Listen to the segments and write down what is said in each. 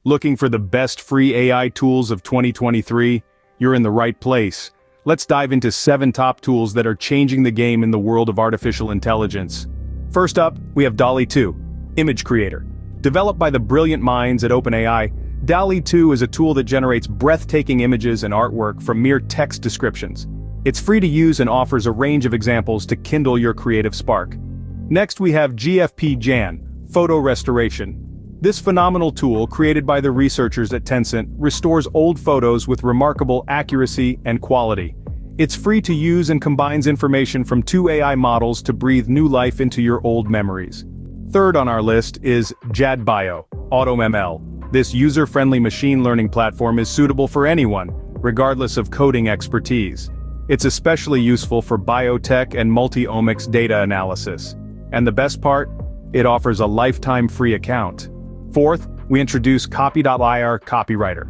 Looking for the best free AI tools of 2023? You're in the right place. Let's dive into 7 top tools that are changing the game in the world of artificial intelligence. First up, we have DALL-E 2, Image Creator. Developed by the brilliant minds at OpenAI, DALL-E 2 is a tool that generates breathtaking images and artwork from mere text descriptions. It's free to use and offers a range of examples to kindle your creative spark. Next we have GFP-GAN, Photo Restoration. This phenomenal tool, created by the researchers at Tencent, restores old photos with remarkable accuracy and quality. It's free to use and combines information from 2 AI models to breathe new life into your old memories. Third on our list is JADBio, AutoML. This user-friendly machine learning platform is suitable for anyone, regardless of coding expertise. It's especially useful for biotech and multi-omics data analysis. And the best part? It offers a lifetime free account. Fourth, we introduce Copy.ir Copywriter.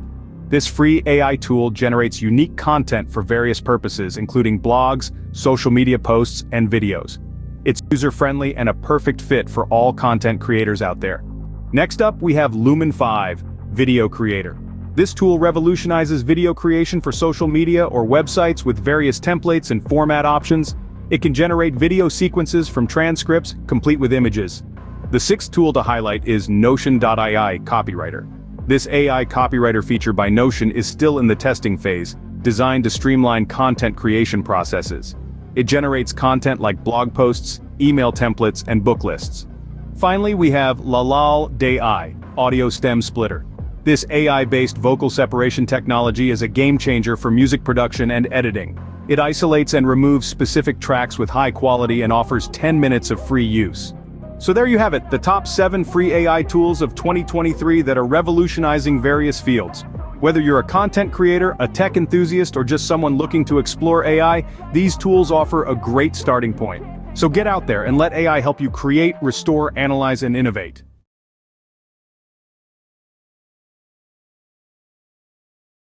This free AI tool generates unique content for various purposes, including blogs, social media posts, and videos. It's user-friendly and a perfect fit for all content creators out there. Next up, we have Lumen 5, Video Creator. This tool revolutionizes video creation for social media or websites with various templates and format options. It can generate video sequences from transcripts, complete with images. The 6th tool to highlight is Notion.ai Copywriter. This AI copywriter feature by Notion is still in the testing phase, designed to streamline content creation processes. It generates content like blog posts, email templates, and book lists. Finally, we have Lalal.ai, Audio Stem Splitter. This AI-based vocal separation technology is a game-changer for music production and editing. It isolates and removes specific tracks with high quality and offers 10 minutes of free use. So there you have it, the top 7 free AI tools of 2023 that are revolutionizing various fields. Whether you're a content creator, a tech enthusiast, or just someone looking to explore AI, these tools offer a great starting point. So get out there and let AI help you create, restore, analyze, and innovate.